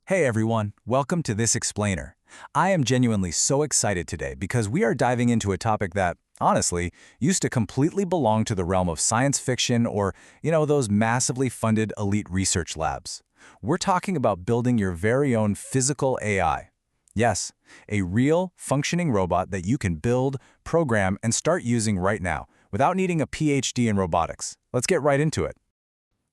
Hey everyone, welcome to this explainer. I am genuinely so excited today because we are diving into a topic that, honestly, used to completely belong to the realm of science fiction or, those massively funded elite research labs. We're talking about building your very own physical AI. Yes, a real, functioning robot that you can build, program, and start using right now without needing a PhD in robotics. Let's get right into it.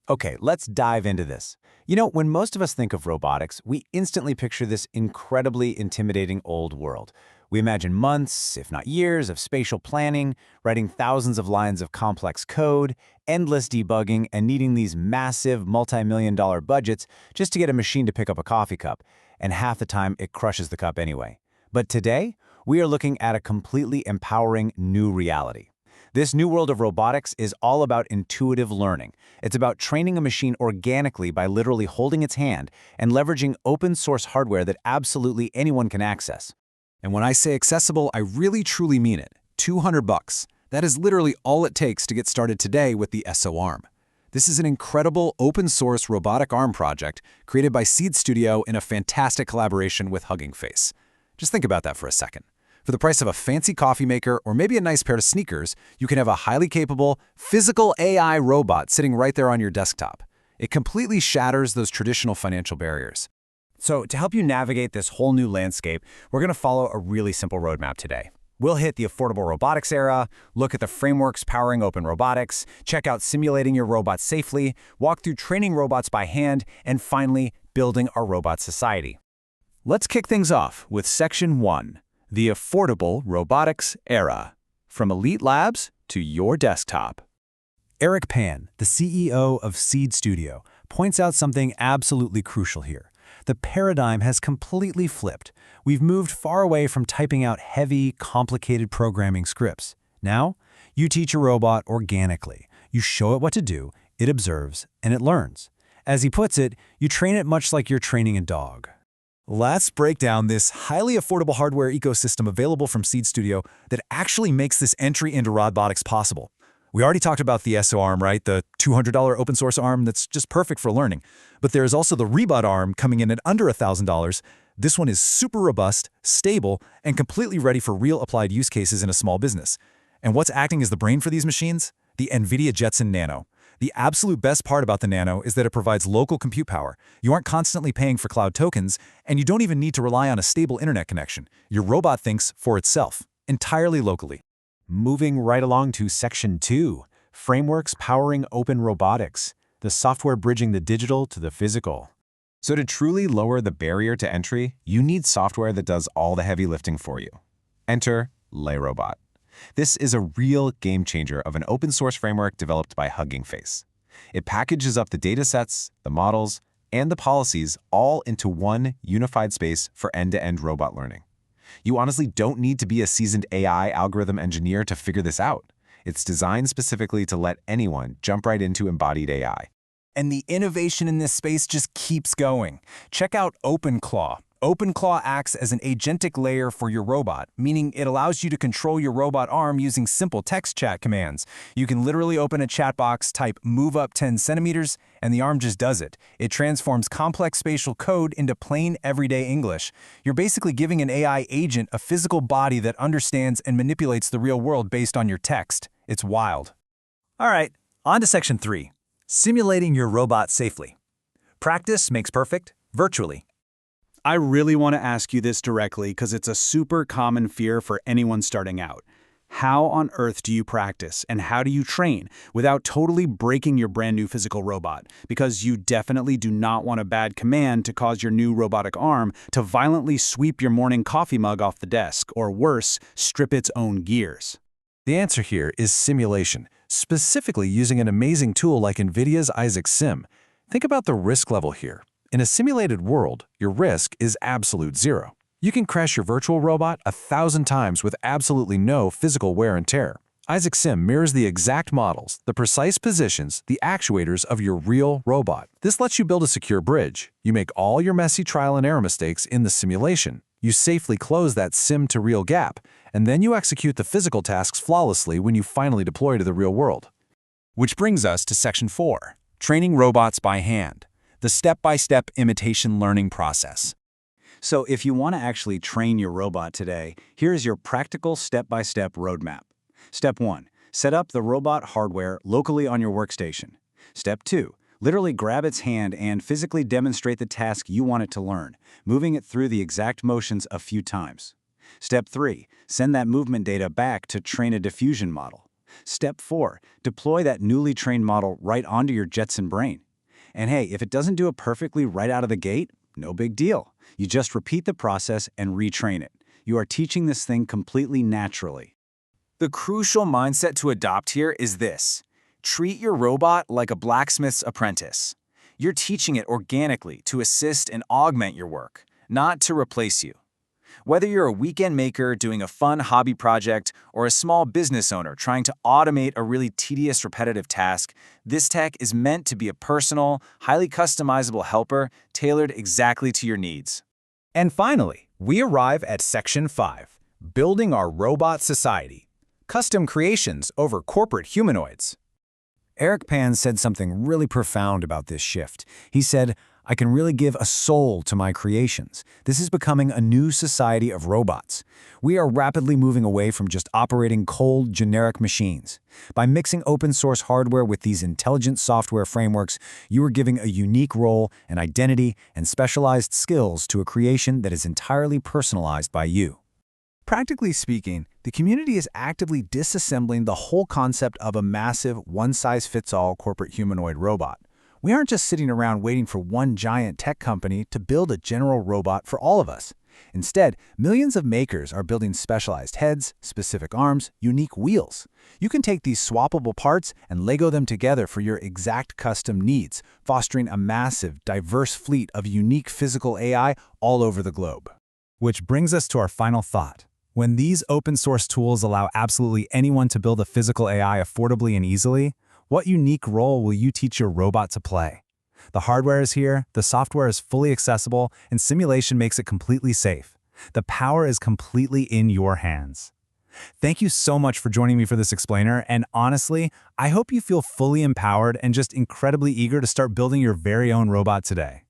Okay, let's dive into this. When most of us think of robotics, we instantly picture this incredibly intimidating old world. We imagine months, if not years, of spatial planning, writing thousands of lines of complex code, endless debugging, and needing these massive multi-million-dollar budgets just to get a machine to pick up a coffee cup. And half the time, it crushes the cup anyway. But today, we are looking at a completely empowering new reality. This new world of robotics is all about intuitive learning. It's about training a machine organically by literally holding its hand and leveraging open-source hardware that absolutely anyone can access. And when I say accessible, I really truly mean it. $200. That is literally all it takes to get started today with the SO arm. This is an incredible open-source robotic arm project created by Seed Studio in a fantastic collaboration with Hugging Face. Just think about that for a second. For the price of a fancy coffee maker or maybe a nice pair of sneakers, you can have a highly capable, physical AI robot sitting right there on your desktop. It completely shatters those traditional financial barriers. So to help you navigate this whole new landscape, we're going to follow a really simple roadmap today. We'll hit the affordable robotics era, look at the frameworks powering open robotics, check out simulating your robot safely, walk through training robots by hand, and finally, building our robot society. Let's kick things off with Section 1. The affordable robotics era, from elite labs to your desktop. Eric Pan, the CEO of Seed Studio, points out something absolutely crucial here. The paradigm has completely flipped. We've moved far away from typing out heavy, complicated programming scripts. Now, you teach a robot organically. You show it what to do, it observes, and it learns. As he puts it, you train it much like you're training a dog. Let's break down this highly affordable hardware ecosystem available from Seed Studio that actually makes this entry into robotics possible. We already talked about the SO arm, right? The $200 open source arm that's just perfect for learning. But there's also the Rebot arm coming in at under $1,000. This one is super robust, stable, and completely ready for real applied use cases in a small business. And what's acting as the brain for these machines? The NVIDIA Jetson Nano. The absolute best part about the Nano is that it provides local compute power. You aren't constantly paying for cloud tokens, and you don't even need to rely on a stable internet connection. Your robot thinks for itself, entirely locally. Moving right along to Section 2, frameworks powering open robotics, the software bridging the digital to the physical. So to truly lower the barrier to entry, you need software that does all the heavy lifting for you. Enter LayRobot. This is a real game changer of an open source framework developed by Hugging Face. It packages up the datasets, the models, and the policies all into one unified space for end-to-end robot learning. You honestly don't need to be a seasoned AI algorithm engineer to figure this out. It's designed specifically to let anyone jump right into embodied AI. And the innovation in this space just keeps going. Check out OpenClaw. OpenClaw acts as an agentic layer for your robot, meaning it allows you to control your robot arm using simple text chat commands. You can literally open a chat box, type move up 10 centimeters, and the arm just does it. It transforms complex spatial code into plain everyday English. You're basically giving an AI agent a physical body that understands and manipulates the real world based on your text. It's wild. All right, on to Section 3. Simulating your robot safely. Practice makes perfect, virtually. I really want to ask you this directly because it's a super common fear for anyone starting out. How on earth do you practice and how do you train without totally breaking your brand new physical robot? Because you definitely do not want a bad command to cause your new robotic arm to violently sweep your morning coffee mug off the desk, or worse, strip its own gears. The answer here is simulation, specifically using an amazing tool like NVIDIA's Isaac Sim. Think about the risk level here. In a simulated world, your risk is absolute zero. You can crash your virtual robot 1,000 times with absolutely no physical wear and tear. Isaac Sim mirrors the exact models, the precise positions, the actuators of your real robot. This lets you build a secure bridge. You make all your messy trial and error mistakes in the simulation. You safely close that sim-to-real gap, and then you execute the physical tasks flawlessly when you finally deploy to the real world. Which brings us to Section 4, training robots by hand. the step-by-step imitation learning process. So if you want to actually train your robot today, here's your practical step-by-step roadmap. Step 1. Set up the robot hardware locally on your workstation. Step 2. Literally grab its hand and physically demonstrate the task you want it to learn, moving it through the exact motions a few times. Step 3. Send that movement data back to train a diffusion model. Step 4. Deploy that newly trained model right onto your Jetson brain. And hey, if it doesn't do it perfectly right out of the gate, no big deal. You just repeat the process and retrain it. You are teaching this thing completely naturally. The crucial mindset to adopt here is this. Treat your robot like a blacksmith's apprentice. You're teaching it organically to assist and augment your work, not to replace you. Whether you're a weekend maker doing a fun hobby project or a small business owner trying to automate a really tedious, repetitive task, this tech is meant to be a personal, highly customizable helper tailored exactly to your needs. And finally, we arrive at Section 5, Building Our Robot Society. Custom creations over corporate humanoids. Eric Pan said something really profound about this shift. He said, "I can really give a soul to my creations. This is becoming a new society of robots. We are rapidly moving away from just operating cold, generic machines. By mixing open-source hardware with these intelligent software frameworks, you are giving a unique role, an identity, and specialized skills to a creation that is entirely personalized by you." Practically speaking, the community is actively disassembling the whole concept of a massive, one-size-fits-all corporate humanoid robot. We aren't just sitting around waiting for one giant tech company to build a general robot for all of us. Instead, millions of makers are building specialized heads, specific arms, unique wheels. You can take these swappable parts and Lego them together for your exact custom needs, fostering a massive, diverse fleet of unique physical AI all over the globe. Which brings us to our final thought. When these open-source tools allow absolutely anyone to build a physical AI affordably and easily, what unique role will you teach your robot to play? The hardware is here, the software is fully accessible, and simulation makes it completely safe. The power is completely in your hands. Thank you so much for joining me for this explainer, and honestly, I hope you feel fully empowered and just incredibly eager to start building your very own robot today.